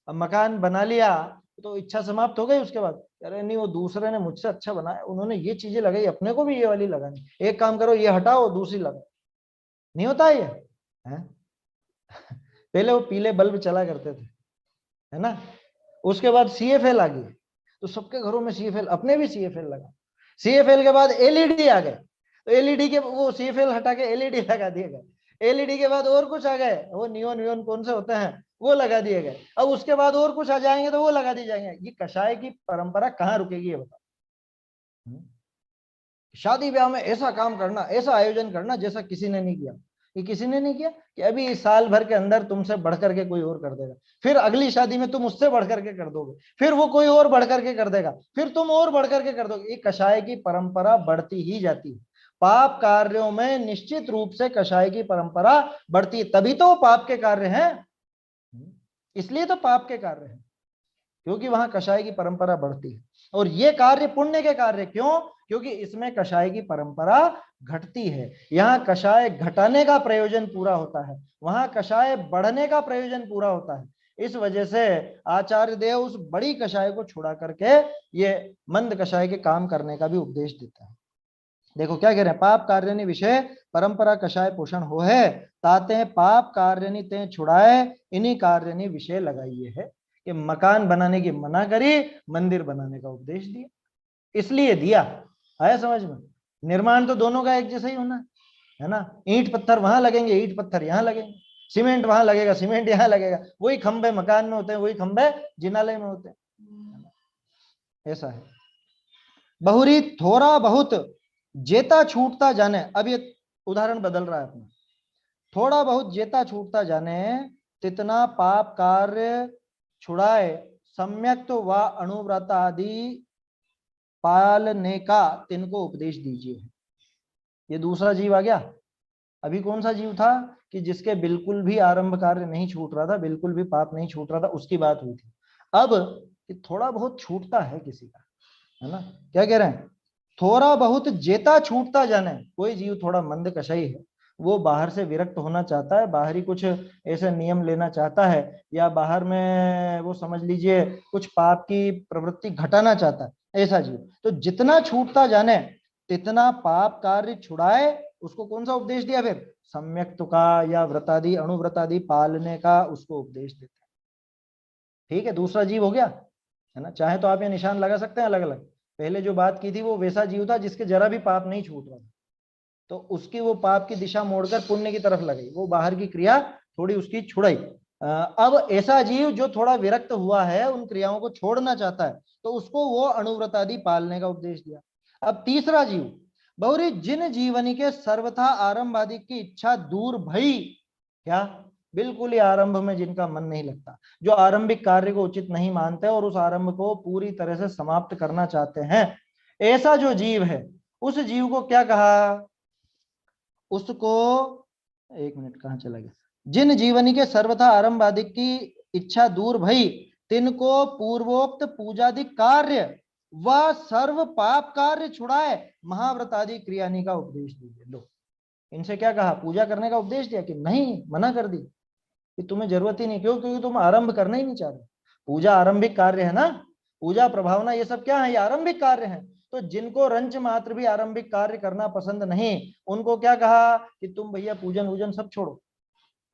अब मकान बना लिया तो इच्छा समाप्त हो गई, उसके बाद कह रहे नहीं वो दूसरे ने मुझसे अच्छा बनाया, उन्होंने ये चीजें लगाई, अपने को भी ये वाली लगानी, एक काम करो ये हटाओ दूसरी लगाओ। नहीं होता ये है? पहले वो पीले बल्ब चला करते थे, है ना, उसके बाद सीएफएल आ गई, तो सबके घरों में सीएफएल, अपने भी सीएफएल लगा। सीएफएल के बाद एलईडी आ गए, तो एलईडी के वो सीएफएल हटा के एलईडी लगा दिए गए। एलईडी के बाद और कुछ आ गए, वो नियोन वियोन कौन से होते हैं वो लगा दिए गए। अब उसके बाद और कुछ आ जाएंगे तो वो लगा दिए जाएंगे। ये कषाय की परंपरा कहाँ रुकेगी ये बताओ? शादी ब्याह में ऐसा काम करना, ऐसा आयोजन करना जैसा किसी ने नहीं किया। ये किसी ने नहीं किया कि अभी इस साल भर के अंदर तुमसे बढ़ करके कोई और कर देगा, फिर अगली शादी में तुम उससे बढ़ करके कर दोगे, फिर वो कोई और बढ़ करके कर देगा, फिर तुम और बढ़ करके कर दोगे। ये कषाय की परंपरा बढ़ती ही जाती है। पाप कार्यों में निश्चित रूप से कषाय की परंपरा बढ़ती है, तभी तो पाप के कार्य हैं, इसलिए तो पाप के कार्य हैं, क्योंकि वहां कषाय की परंपरा बढ़ती है। और ये कार्य पुण्य के कार्य, क्यों? क्योंकि इसमें कषाय की परंपरा घटती है। यहाँ कषाय घटाने का प्रयोजन पूरा होता है, वहां कषाय बढ़ने का प्रयोजन पूरा होता है। इस वजह से आचार्य देव उस बड़ी कषाय को छुड़ा करके ये मंद कषाय के काम करने का भी उपदेश देता है। देखो क्या कह रहे हैं, पाप कार्य विषय परंपरा कषाय पोषण हो है, ताते पाप कार्य ते छुड़ाए इन्हीं कार्य विषय लगाइए है। कि मकान बनाने की मना करी, मंदिर बनाने का उपदेश दिया, इसलिए दिया। आया समझ में? निर्माण तो दोनों का एक जैसा ही होना है, है ना। ईंट पत्थर वहां लगेंगे, ईंट पत्थर यहाँ लगेंगे, सीमेंट वहां लगेगा, सीमेंट यहाँ लगेगा। वही खंबे मकान में होते हैं, वही खंबे जिनालय में होते हैं, ऐसा है। बहुरी थोड़ा बहुत जेता छूटता जाने, अब ये उदाहरण बदल रहा है अपना। थोड़ा बहुत जेता छूटता जाने, तितना पाप कार्य छुड़ाए, सम्यक व अनुव्रत आदि पालने का तिनको उपदेश दीजिए। ये दूसरा जीव आ गया। अभी कौन सा जीव था कि जिसके बिल्कुल भी आरंभ कार्य नहीं छूट रहा था, बिल्कुल भी पाप नहीं छूट रहा था, उसकी बात हुई थी। अब कि थोड़ा बहुत छूटता है किसी का, है ना। क्या कह रहे हैं, थोड़ा बहुत जेता छूटता जाने। कोई जीव थोड़ा मंद कषाई है, वो बाहर से विरक्त होना चाहता है, बाहरी कुछ ऐसे नियम लेना चाहता है, या बाहर में वो समझ लीजिए कुछ पाप की प्रवृत्ति घटाना चाहता है, ऐसा जीव। तो जितना छूटता जाने तितना पाप कार्य छुड़ाए, उसको कौन सा उपदेश दिया फिर, सम्यक्त्व का या व्रतादि अणुव्रतादि पालने का उसको उपदेश देते हैं। ठीक है, दूसरा जीव हो गया, है ना। चाहे तो आप ये निशान लगा सकते हैं अलग अलग। पहले जो बात की थी वो वैसा जीव था जिसके जरा भी पाप नहीं छूट रहा था, तो उसकी वो पाप की दिशा मोड़कर पुण्य की तरफ लगाई, वो बाहर की क्रिया थोड़ी उसकी छुड़ाई। अब ऐसा जीव जो थोड़ा विरक्त हुआ है, उन क्रियाओं को छोड़ना चाहता है, तो उसको वो अणुव्रतादि पालने का उपदेश दिया। अब तीसरा जीव, बहुरी जिन जीवनी के सर्वथा आरंभ आदि की इच्छा दूर भई, क्या बिल्कुल ही आरंभ में जिनका मन नहीं लगता, जो आरंभिक कार्य को उचित नहीं मानते और उस आरंभ को पूरी तरह से समाप्त करना चाहते हैं, ऐसा जो जीव है, उस जीव को क्या कहा, उसको, एक मिनट कहां चला गया, जिन जीवनी के सर्वथा आरंभ आदि की इच्छा दूर भई, तिनको पूर्वोक्त पूजादि कार्य व सर्व पाप कार्य छुड़ाए, महाव्रत आदि क्रियानी का उपदेश दीजिए। लो, इनसे क्या कहा, पूजा करने का उपदेश दिया कि नहीं, मना कर दी कि तुम्हें जरूरत ही नहीं। क्यों, क्योंकि तुम आरंभ करना ही नहीं चाह रहे। पूजा आरंभिक कार्य है ना, पूजा प्रभावना ये सब क्या है, ये आरंभिक कार्य है। तो जिनको रंच मात्र भी आरंभिक कार्य करना पसंद नहीं, उनको क्या कहा कि तुम भैया पूजन वूजन सब छोड़ो,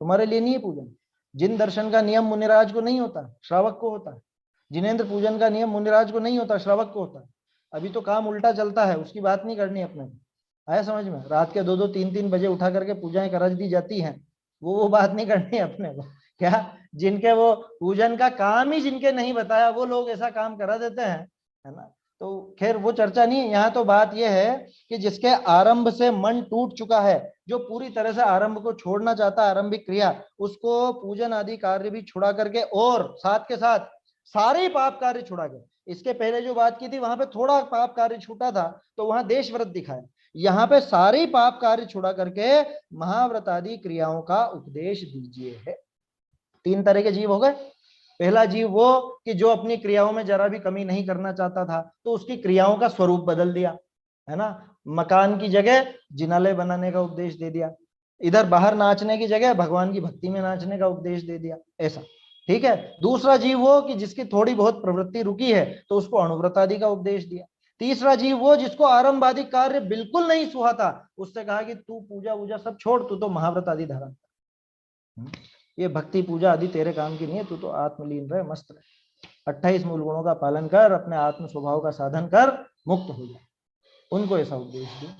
तुम्हारे लिए नहीं है पूजन। जिन दर्शन का नियम मुनिराज को नहीं होता, श्रावक को होता है। जिनेन्द्र पूजन का नियम मुनिराज को नहीं होता, श्रावक को होता है। अभी तो काम उल्टा चलता है, उसकी बात नहीं करनी अपने को, आया समझ में। रात के 2-2 3-3 बजे उठा करके पूजाएं करा दी जाती हैं, वो बात नहीं करनी है अपने को। क्या, जिनके वो पूजन का काम ही जिनके नहीं बताया, वो लोग ऐसा काम करा देते हैं, है ना। तो खैर वो चर्चा नहीं है यहाँ। तो बात यह है कि जिसके आरंभ से मन टूट चुका है, जो पूरी तरह से आरंभ को छोड़ना चाहता है, आरंभिक क्रिया, उसको पूजन आदि कार्य भी छुड़ा करके और साथ के साथ सारे पाप कार्य छुड़ा के, इसके पहले जो बात की थी वहां पे थोड़ा पाप कार्य छूटा था तो वहां देश व्रत दिखाया, यहाँ पे सारे पाप कार्य छुड़ा करके महाव्रत आदि क्रियाओं का उपदेश दीजिए है। 3 तरह के जीव हो गए। पहला जीव वो कि जो अपनी क्रियाओं में जरा भी कमी नहीं करना चाहता था, तो उसकी क्रियाओं का स्वरूप बदल दिया, है ना। मकान की जगह जिनालय बनाने का उपदेश दे दिया, इधर बाहर नाचने की जगह भगवान की भक्ति में नाचने का उपदेश दे दिया, ऐसा। ठीक है। दूसरा जीव वो कि जिसकी थोड़ी बहुत प्रवृत्ति रुकी है, तो उसको अणुव्रत आदि का उपदेश दिया। तीसरा जीव वो जिसको आरंभ आदि कार्य बिल्कुल नहीं सुहाता, उससे कहा कि तू पूजा वूजा सब छोड़, तू तो महाव्रत आदि धारण कर, ये भक्ति पूजा आदि तेरे काम की नहीं है, तू तो आत्मलीन रहे, मस्त रहे, 28 मूल गुणों का पालन कर, अपने आत्म स्वभाव का साधन कर, मुक्त हो जाए। उनको ऐसा उपदेश दिया।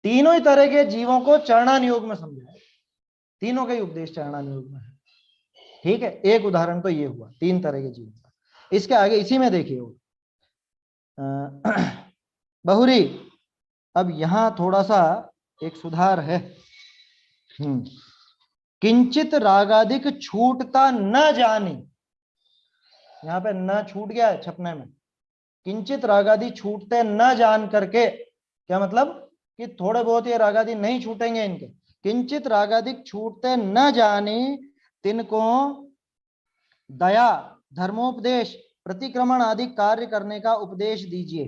तीनों ही तरह के जीवों को चरणान योग में समझाया, तीनों का ही उपदेश चरणान योग में है। ठीक है, एक उदाहरण तो ये हुआ 3 तरह के जीवों का। इसके आगे इसी में देखिए बहुरी, अब यहां थोड़ा सा एक सुधार है। किंचित रागाधिक छूटता न जानी, यहाँ पे न छूट गया है छपने में, किंचित रागादि छूटते न जान करके, क्या मतलब कि थोड़े बहुत ये रागादि नहीं छूटेंगे इनके। किंचित रागादिक छूटते न जाने, तिनको दया, धर्मोपदेश, प्रतिक्रमण आदि कार्य करने का उपदेश दीजिए,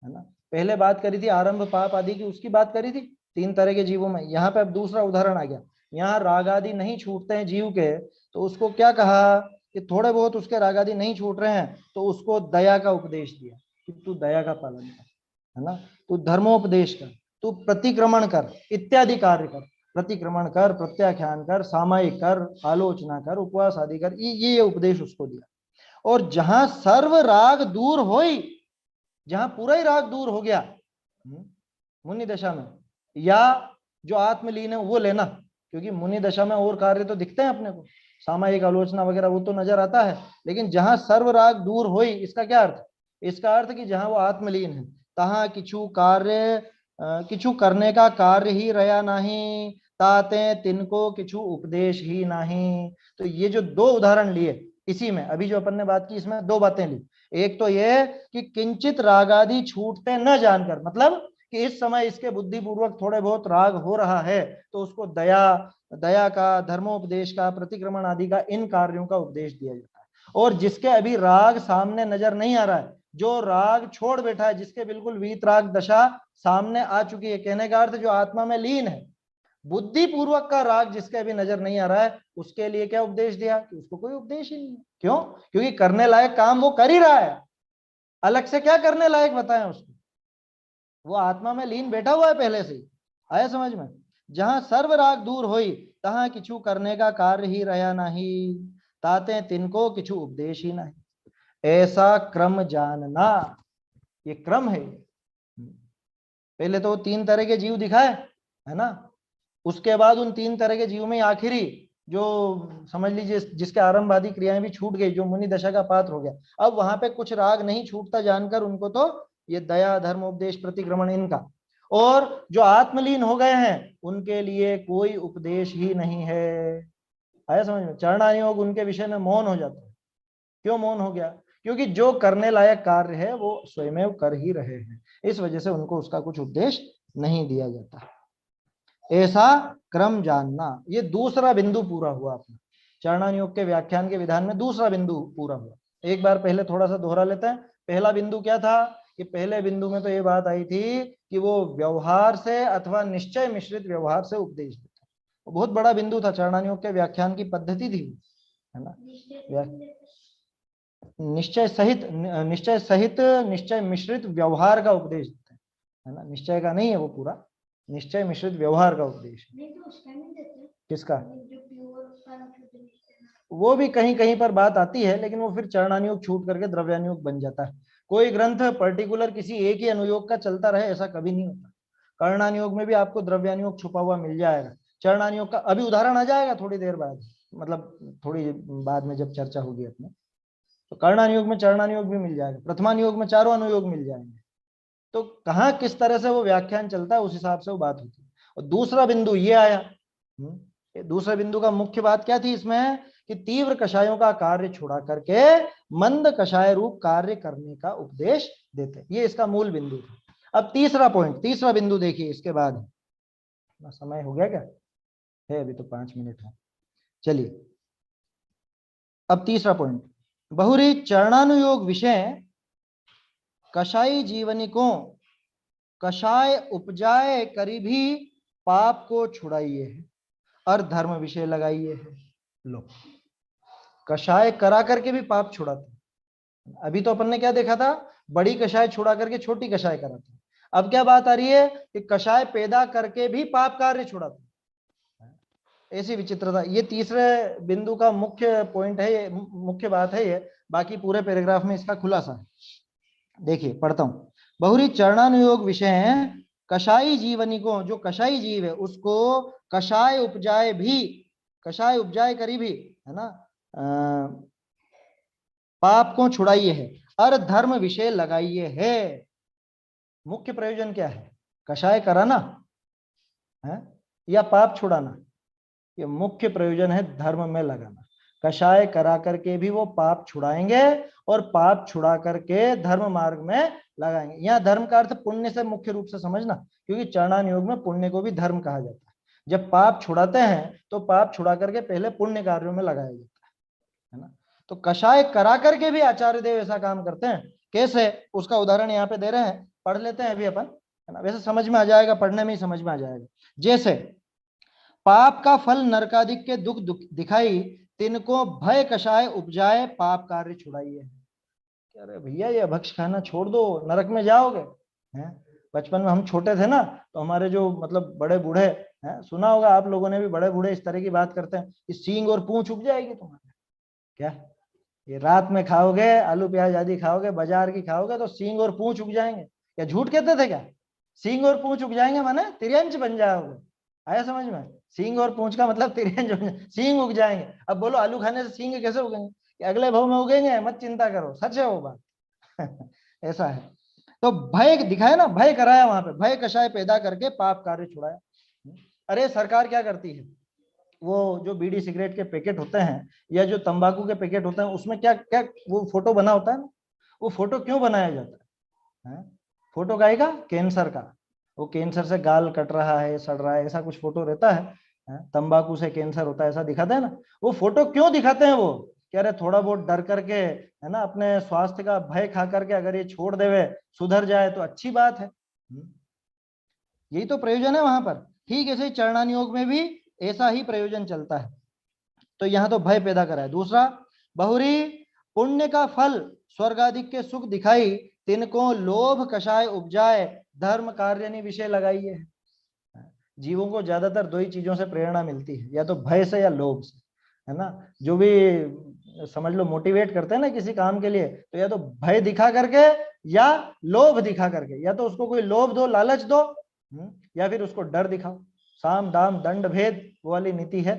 है ना। पहले बात करी थी आरंभ पाप आदि की, उसकी बात करी थी 3 तरह के जीवों में। यहाँ पे अब दूसरा उदाहरण आ गया। यहाँ राग आदि नहीं छूटते हैं जीव के, तो उसको क्या कहा कि थोड़े बहुत उसके राग आदि नहीं छूट रहे हैं, तो उसको दया का उपदेश दिया कि तू दया का पालन कर, है ना। तू धर्मोपदेश कर, तू प्रतिक्रमण कर, इत्यादि कार्य कर। प्रतिक्रमण कर, प्रत्याख्यान कर, सामायिक कर, आलोचना कर, उपवास आदि कर, ये उपदेश उसको दिया। और जहां सर्व राग दूर होई, जहां पूरा ही राग दूर हो गया मुनि दशा में, या जो आत्मलीन है वो लेना, क्योंकि मुनि दशा में और कार्य तो दिखते हैं अपने को, सामायिक आलोचना वगैरह वो तो नजर आता है, लेकिन जहां सर्वराग दूर होई, इसका क्या अर्थ? इसका अर्थ कि जहां वो आत्मलीन है, तहां किछु कार्य किछु करने का कार्य ही रहा नहीं, ताते तिनको किछु उपदेश ही नहीं। तो ये जो दो उदाहरण लिए इसी में, अभी जो अपन ने बात की इसमें दो बातें ली। एक तो ये कि किंचित रागादि छूटते न जानकर, मतलब कि इस समय इसके बुद्धिपूर्वक थोड़े बहुत राग हो रहा है, तो उसको दया का, धर्मोपदेश का, प्रतिक्रमण आदि का, इन कार्यों का उपदेश दिया जाता है। और जिसके अभी राग सामने नजर नहीं आ रहा है, जो राग छोड़ बैठा है, जिसके बिल्कुल वीतराग दशा सामने आ चुकी है, कहने का अर्थ जो आत्मा में लीन है, बुद्धि पूर्वक का राग जिसके अभी नजर नहीं आ रहा है, उसके लिए क्या उपदेश दिया? कि उसको कोई उपदेश ही नहीं। क्यों? क्योंकि करने लायक काम वो कर ही रहा है, अलग से क्या करने लायक बताएं उसको? वो आत्मा में लीन बैठा हुआ है पहले से ही। आया समझ में? जहां सर्वराग दूर होई, तहां किछु करने का कार्य ही रहा नहीं, ताते तिनको किछु उपदेश ही नहीं। ऐसा क्रम जानना, ये क्रम है। पहले तो तीन तरह के जीव दिखाए है ना, उसके बाद उन तीन तरह के जीव में आखिरी जो समझ लीजिए जिसके आरंभवादी क्रियाएं भी छूट गई, जो मुनि दशा का पात्र हो गया, अब वहां पे कुछ राग नहीं छूटता जानकर उनको तो ये दया, धर्म, उपदेश, प्रतिक्रमण इनका, और जो आत्मलीन हो गए हैं उनके लिए कोई उपदेश ही नहीं है। आया समझ में? चरणायोग उनके विषय में मौन हो जाता है। क्यों मौन हो गया? क्योंकि जो करने लायक कार्य है वो स्वयं कर ही रहे हैं, इस वजह से उनको उसका कुछ उपदेश नहीं दिया जाता। ऐसा क्रम जानना, ये दूसरा बिंदु पूरा हुआ अपना चरणानुयोग के व्याख्यान के विधान में, दूसरा बिंदु पूरा हुआ। एक बार पहले थोड़ा सा दोहरा लेते हैं। पहला बिंदु क्या था? कि पहले बिंदु में तो ये बात आई थी कि वो व्यवहार से अथवा निश्चय मिश्रित व्यवहार से उपदेश देता, बहुत बड़ा बिंदु था, चरणानुयोग के व्याख्यान की पद्धति थी, है ना। निश्चय सहित निश्चय मिश्रित व्यवहार का उपदेश देते हैं, है ना। निश्चय का नहीं है वो पूरा, निश्चय मिश्रित व्यवहार का उपदेश। किसका? वो भी कहीं कहीं पर बात आती है, लेकिन वो फिर चरणानुयोग छूट करके द्रव्यानुयोग बन जाता है। कोई ग्रंथ पर्टिकुलर किसी एक ही अनुयोग का चलता रहे ऐसा कभी नहीं होता। कर्णानुयोग में भी आपको द्रव्यानुयोग छुपा हुआ मिल जाएगा। चरणानुयोग का अभी उदाहरण आ जाएगा थोड़ी देर बाद, मतलब थोड़ी बाद में जब चर्चा होगी अपने, तो कर्णानुयोग में चरणानुयोग भी मिल जाएगा, प्रथमानुयोग में चारों अनुयोग मिल जाएंगे। तो कहाँ किस तरह से वो व्याख्यान चलता है उस हिसाब से वो बात होती है। और दूसरा बिंदु ये आया, दूसरे बिंदु का मुख्य बात क्या थी इसमें? कि तीव्र कषायों का कार्य छुड़ा करके मंद कषाय रूप कार्य करने का उपदेश देते, ये इसका मूल बिंदु था। अब तीसरा पॉइंट, तीसरा बिंदु देखिए इसके बाद। समय हो गया क्या है? अभी तो 5 मिनट है। चलिए अब तीसरा पॉइंट, बहुरी चरणानुयोग विषय कषाई जीवनिकों कषाय उपजाए करी भी पाप को छुड़ाइए है और धर्म विषय लगाइए है। लो, कषाय करा करके भी पाप छुड़ाते। अभी तो अपन ने क्या देखा था? बड़ी कषाय छुड़ा करके छोटी कषाय कराते। अब क्या बात आ रही है कि कषाय पैदा करके भी पाप कार्य छुड़ाते। ऐसी विचित्रता, ये तीसरे बिंदु का मुख्य पॉइंट है, ये मुख्य बात है ये। बाकी पूरे पैराग्राफ में इसका खुलासा है। देखिए पढ़ता हूं। बहुरी चरणानुयोग विषय है कषाई जीवनी को, जो कषाई जीव है उसको कषाय उपजाए भी, कषाय उपजाए करी भी, है ना, पाप को छुड़ाइए है और धर्म विषय लगाइए है। मुख्य प्रयोजन क्या है? कषाय कराना है या पाप छुड़ाना? ये मुख्य प्रयोजन है धर्म में लगाना। कषाय करा करके भी वो पाप छुड़ाएंगे और पाप छुड़ा करके धर्म मार्ग में लगाएंगे। यहाँ धर्म का अर्थ पुण्य से मुख्य रूप से समझना, क्योंकि चरणानुयोग में पुण्य को भी धर्म कहा जाता है। जब पाप छुड़ाते हैं तो पाप छुड़ा करके पहले पुण्य कार्यों में लगाया जाता है ना। तो कषाय करा करके भी आचार्य देव ऐसा काम करते हैं। कैसे? उसका उदाहरण यहाँ पे दे रहे हैं, पढ़ लेते हैं अभी अपन, है ना। वैसे समझ में आ जाएगा, पढ़ने में ही समझ में आ जाएगा। जैसे पाप का फल नरकादिक के दुख दिखाई, तिनको भय कषाय उपजाए पाप कार्य छुड़ाइए। अरे भैया ये भक्ष खाना छोड़ दो, नरक में जाओगे। हैं? बचपन में हम छोटे थे ना, तो हमारे जो मतलब बड़े बूढ़े हैं, सुना होगा आप लोगों ने भी, बड़े बूढ़े इस तरह की बात करते हैं कि सींग और पूंछ उग जाएगी तुम्हारे। क्या ये रात में खाओगे, आलू प्याज आदि खाओगे, बाजार की खाओगे तो सींग और पूंछ उग जाएंगे? क्या झूठ कहते थे क्या? सींग और पूंछ उग जाएंगे माने तिर्यंच बन जाओगे। आया समझ में? सींग और पूंछ का मतलब तिरछे सींग उग जाएंगे। अब बोलो आलू खाने से सींग कैसे उगेंगे? कि अगले भाव में उगेंगे, मत चिंता करो, सच है वो बात। ऐसा है। तो भय दिखाया ना, भय कराया वहां पे, भय कषाय पैदा करके पाप कार्य छुड़ाया। अरे सरकार क्या करती है, वो जो बीड़ी सिगरेट के पैकेट होते हैं या जो तंबाकू के पैकेट होते हैं, उसमें क्या क्या वो फोटो बना होता है ना, वो फोटो क्यों बनाया जाता है? फोटो काहे का? कैंसर का। वो कैंसर से गाल कट रहा है, सड़ रहा है, ऐसा कुछ फोटो रहता है। तंबाकू से कैंसर होता है, ऐसा दिखाता है ना। वो फोटो क्यों दिखाते हैं? वो कह रहे थोड़ा बहुत डर करके, है ना, अपने स्वास्थ्य का भय खा करके अगर ये छोड़ देवे, सुधर जाए तो अच्छी बात है। यही तो प्रयोजन है वहां पर। ठीक ऐसे चरणान योग में भी ऐसा ही प्रयोजन चलता है। तो यहाँ तो भय पैदा करा है। दूसरा, बहुरी पुण्य का फल स्वर्ग आदि के सुख दिखाई, तिनको लोभ कषाय उपजाए, धर्म कार्य विषय लगाइए। जीवों को ज्यादातर दो ही चीजों से प्रेरणा मिलती है, या तो भय से या लोभ से, है ना। जो भी समझ लो मोटिवेट करते हैं ना किसी काम के लिए, तो या तो भय दिखा करके या लोभ दिखा करके, या तो उसको कोई लोभ दो, लालच दो, या फिर उसको डर दिखाओ। साम दाम दंड भेद वो वाली नीति है।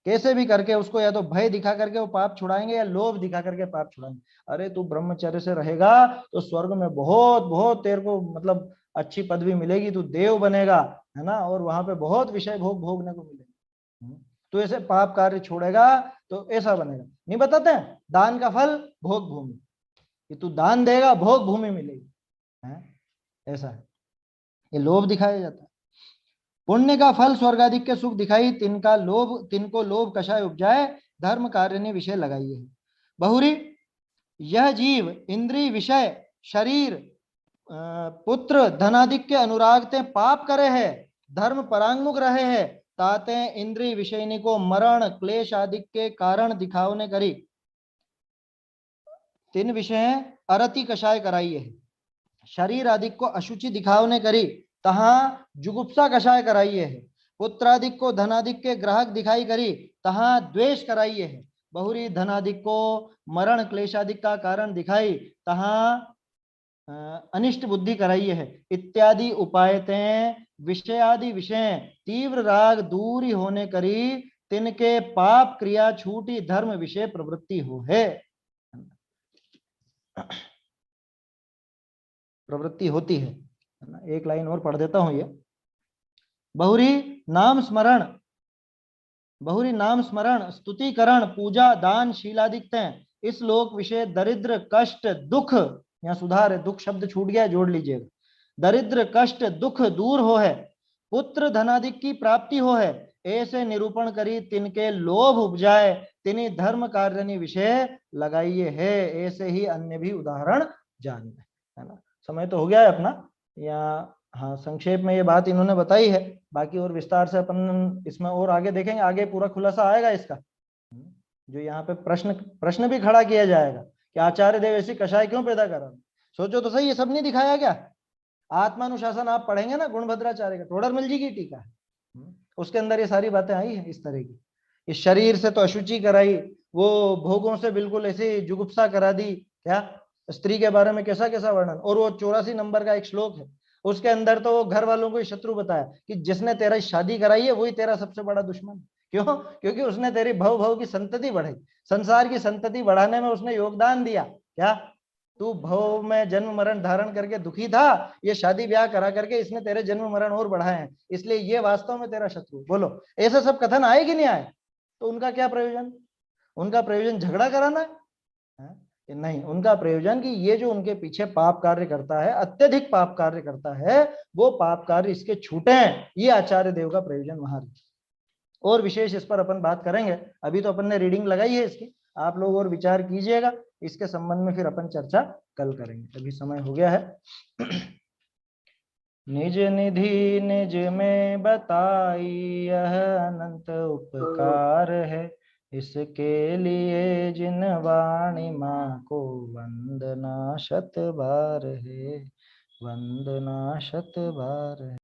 कैसे भी करके उसको या तो भय दिखा करके वो पाप छुड़ाएंगे या लोभ दिखा करके पाप छुड़ाएंगे। अरे तू ब्रह्मचर्य से रहेगा तो स्वर्ग में बहुत बहुत तेरे को मतलब अच्छी पदवी मिलेगी, तू देव बनेगा, है ना, और वहां पे बहुत विषय भोग भोगने को मिलेगा। तो ऐसे पाप कार्य छोड़ेगा तो ऐसा बनेगा। नहीं बताते हैं दान का फल भोग भूमि, कि तू दान देगा भोग भूमि मिलेगी, है? ऐसा है, ये लोभ दिखाया जाता है। पुण्य का फल स्वर्ग आदि के सुख दिखाई, तिनको लोभ कषाय उपजाए, धर्म कार्य ने विषय लगाइए। बहुरी यह जीव इंद्रिय विषय शरीर पुत्र धनादिक के अनुराग ते पाप करे है, धर्म परांगमुख रहे है, ताते इंद्रिय विषयनी को मरण क्लेश आदि के कारण दिखावने करी, तीन विषय अरति कषाय कराइए। शरीर आदि को अशुचि दिखावने करी, तहा जुगुप्सा कषाय कराइए है। पुत्रादिक को धनादिक के ग्राहक दिखाई करी, तहा द्वेष कराइए है। बहुरी धनादिक को मरण क्लेशादिक का कारण दिखाई, तहा अनिष्ट बुद्धि कराइए है। इत्यादि उपायते विषयादि विषय तीव्र राग दूरी होने करी, तिनके पाप क्रिया छूटी, धर्म विषय प्रवृत्ति हो है, प्रवृत्ति होती है ना। एक लाइन और पढ़ देता हूं ये। बहुरी नाम स्मरण, बहुरी नाम स्मरण स्तुतिकरण पूजा दान शीलादित्य, इस लोक विषय दरिद्र कष्ट दुख, यहाँ सुधार है, दुख शब्द छूट गया, जोड़ लीजिएगा। दरिद्र कष्ट दुख दूर हो है, पुत्र धनादिक की प्राप्ति हो है, ऐसे निरूपण करी, तिनके लोभ उपजाए, तिनी धर्म कार्य विषय लगाइए है। ऐसे ही अन्य भी उदाहरण जान, है ना। समय तो हो गया है अपना, या हाँ संक्षेप में ये बात इन्होंने बताई है, बाकी और विस्तार से अपन इसमें और आगे देखेंगे, आगे पूरा खुलासा आएगा इसका। जो यहाँ पे प्रश्न प्रश्न भी खड़ा किया जाएगा कि आचार्य देव ऐसी कषाय क्यों पैदा कर रहा है। सोचो तो सही, ये सब नहीं दिखाया क्या? आत्मानुशासन आप पढ़ेंगे ना गुणभद्राचार्य का, टोडरमल जी की टीका, उसके अंदर ये सारी बातें आई है इस तरह की। इस शरीर से तो अशुचि कराई, वो भोगों से बिल्कुल ऐसे जुगुप्सा करा दी, क्या स्त्री के बारे में कैसा कैसा वर्णन। और वो 84 नंबर का एक श्लोक है, उसके अंदर तो घर वालों को शत्रु बताया कि जिसने तेरा शादी कराई है वही तेरा सबसे बड़ा दुश्मन। क्यों? क्योंकि उसने तेरी भव भव की संतति बढ़ाई, संसार की संतति बढ़ाने में उसने योगदान दिया। क्या तू भव में जन्म मरण धारण करके दुखी था, ये शादी ब्याह करा करके इसने तेरे जन्म मरण और बढ़ाए हैं, इसलिए ये वास्तव में तेरा शत्रु। बोलो ऐसा सब कथन आए कि नहीं आए? तो उनका क्या प्रयोजन? उनका प्रयोजन झगड़ा कराना है? नहीं, उनका प्रयोजन कि ये जो उनके पीछे पाप कार्य करता है, अत्यधिक पाप कार्य करता है, वो पाप कार्य इसके छूटे, ये आचार्य देव का प्रयोजन वहां। और विशेष इस पर अपन बात करेंगे, अभी तो अपन ने रीडिंग लगाई है इसकी, आप लोग और विचार कीजिएगा इसके संबंध में, फिर अपन चर्चा कल करेंगे, अभी समय हो गया है। निज निधि निज में बताई, यह अनंत उपकार है, इसके लिए जिन वाणी माँ को वंदना शत बार है, वंदना शत बार है।